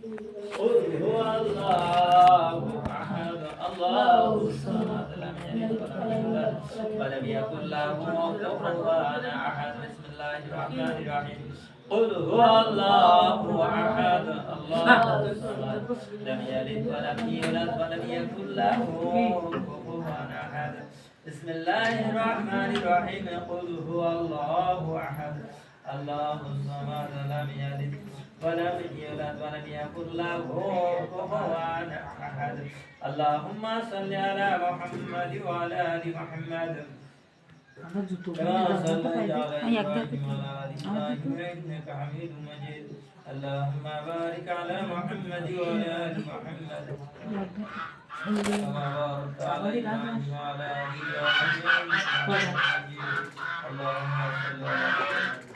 قل هو الله أحد الله الصمد لم يلد ولم يولد ولم يكن له كفوا أحد بسم الله الرحمن الرحيم قل هو الله أحد الله الصمد لم يلد ولم يولد ولم يكن له كفوا أحد بسم الله الرحمن الرحيم قل هو الله أحد الله الصمد لم يلد ولم يولد ولم يكن له كفوا أحد اللهم صل على محمد وعلى آل محمد كما صليت على إبراهيم وعلى آل إبراهيم إنك حميد مجيد اللهم بارك على محمد وعلى آل محمد كما باركت على إبراهيم وعلى آل إبراهيم إنك حميد مجيد اللهم صل على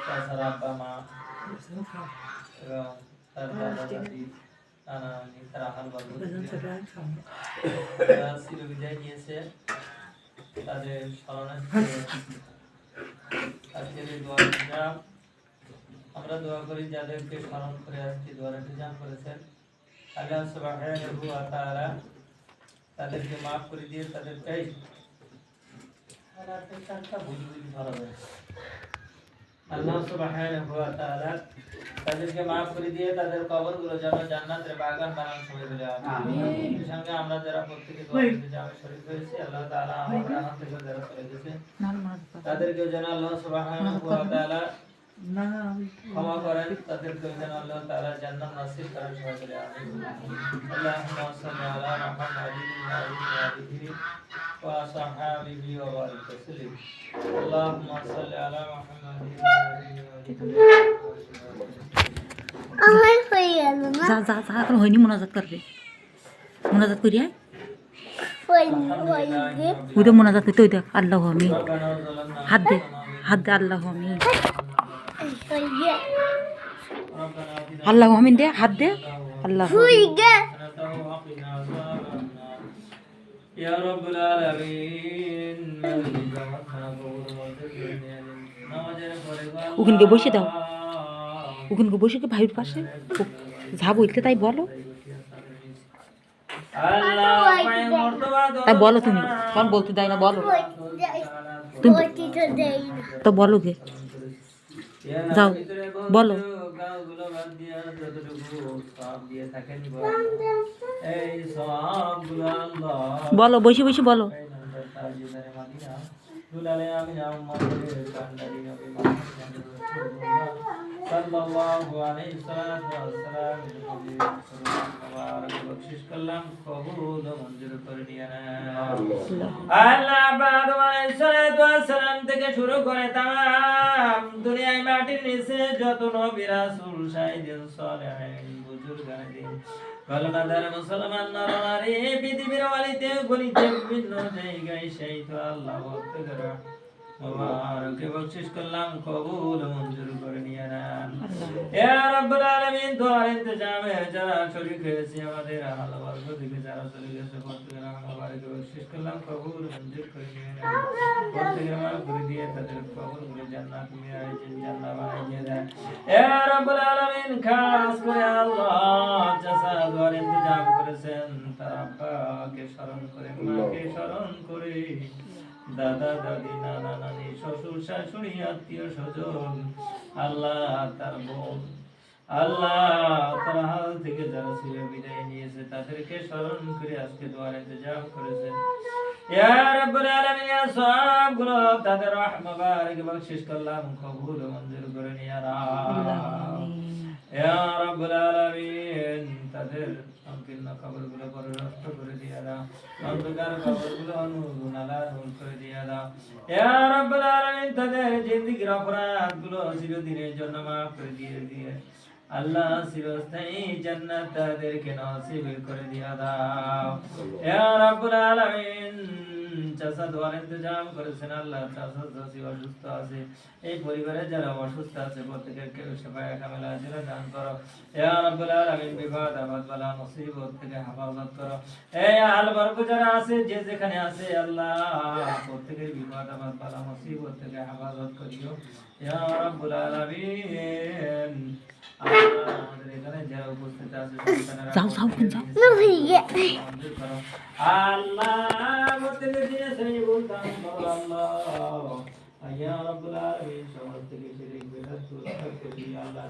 তাছাড়া আব্বা মা এবং তার দাদা দাদি নানা নানি তারা হাল চির বিদায় নিয়েছে তাদের স্মরণার্থে আজকের এই দোয়া আমরা দোয়া করি যাদেরকে স্মরণ করে আজকে দোয়ার ইন্তজাম করেছেন আল্লাহ সুবহানাহু ওয়া তাআলা তাদেরকে মাফ করে দিয়ে তাদেরকে আল্লাহ সুবহানাহু ওয়া তাআলা তাদেরকে মাফ করে দিয়ে তাদের কবরগুলো যেন জান্নাতের বাগান বানান করে দিলে আমিন। এই সঙ্গে আমরা যারা প্রত্যেকে দোয়া করতে যাবে শরীক হয়েছে আল্লাহ তাআলা আমাদের হাত থেকে যারা চলে গেছে তাদেরকে যেন আল্লাহ সুবহানাহু ওয়া তাআলা ক্ষমা করেন তাদেরকে যেন আল্লাহ তাআলা জান্নাত নসিব করেন সকলে আমিন। আল্লাহুম্মা সাল্লি আলা মুহাম্মাদিন ওয়া আলা আলিহি ওয়া সাহবিহি ওয়া বারিক ওয়াসাল্লিম আল্লাহুম্মা সাল্লি আলা মুহাম্মাদিন ওয়া আলা আলিহি আমার হয়ে গেল না যা যা যা এখন হয়নি মোনাজাত করবে মোনাজাত করি আয় ওই তো মোনাজাত করতে ওই দেখ আল্লাহ আমি হাত দে আল্লাহ আমি আল্লাহ আমিন দে হাত দে আল্লাহ يا رب العالمين ওখানকে বসে দাও ওখানকে বসে কি ভাইয়ের পাশে যা বলতে তাই বলো তাই বলো তুমি তখন বলতে দেয় না বলো তুমি তো বলো গে যাও বলো বলো বসে বসে বলো sallallahu alaihi wasallam বকশিশ করলাম কবুল ও মঞ্জুর করে নিয়ে আল্লাহ বাদ ওয়াসালাম থেকে শুরু করে তাম দুনিয়ায় মাটির নিচে যত নবী রাসূল শাহিদিন সালেহিন বুজুর্গ আছেন কলমাদার মুসলমান নরনারী পৃথিবীর ওয়ালিতে গলিতে বিভিন্ন জায়গায় শহীদ আল্লাহ আকবার মুবারক বকশিশ করলাম কবুল মঞ্জুর করে নিয়ে নেন ইয়া রাব্বুল আলামিন দোয়ার ইন্তজামে যারা শরীক হয়েছে আমাদের আহল বর্গ থেকে যারা চলে গেছে প্রত্যেকের মুবারক বকশিশ করলাম কবুল মঞ্জুর করে নিয়ে নেন প্রত্যেকের মাফ করে দিয়ে তাদের কবরগুলো জান্নাত জান্নাত বানিয়ে দেন ইয়া রাব্বুল আলামিন খাস করে আল্লাহ যারা দোয়ার ইন্তজাম করেছেন তারা আব্বাকে স্মরণ করে মাকে স্মরণ করে দাদা দাদি নানা নানি শ্বশুর শাশুড়ি আত্মীয় স্বজন আল্লাহ তার বোন আল্লাহ তার হাল থেকে যারা ছিল বিদায় নিয়েছে তাদেরকে স্মরণ করে আজকে দোয়ার ইন্তজাম করেছেন ইয়া রাব্বুল আলামিন ইয়া সবগুলো তাদের রহমত বারক বকশিশ করলাম কবুল মঞ্জুর করে নিয়ে ইয়া রাব্বুল আলামিন তাদের সংকীর্ণ কবরগুলো পরিরষ্ট করে দিয়ে দাও অন্ধকার কবরগুলো নূর করে দিয়ে দাও ইয়া রাব্বুল আলামিন তাদের জিন্দেগির অপরাধগুলো চিরদিনের জন্য মাফ করে দিয়ে আল্লাহ চিরস্থায়ী জান্নাত তাদেরকে নসিব করে দিয়ে দাও ইয়া রাব্বুল আলামিন চাচা দোয়ার ইন্তজাম করেছেন আল্লাহ। চাচা চাচি অসুস্থ আছে, এই পরিবারে যারা অসুস্থ আছে প্রত্যেকের কেউ সেবায় কামেলা আজরা দান করো। ইয়া রাব্বুল আলামিন বিপদ আপদ বালা মুসিবত থেকে হেফাজত করো। এই আহল বরকত যারা আছে যে যেখানে আছে আল্লাহ প্রত্যেকের বিপদ আপদ বালা মুসিবত থেকে হেফাজত করিও ইয়া রাব্বুল আলামিন। আমাদের এখানে যারা উপস্থিত আছে সন্তানেরা যাও যাও যাও না ভাইয়া আল্লাহ প্রত্যেকের দিয়ে সেই বলতাম আল্লাহ ইয়া রাব্বুল আলামিন সমস্ত কিছু রিকবেদার সুরক্ষা করি আল্লাহ।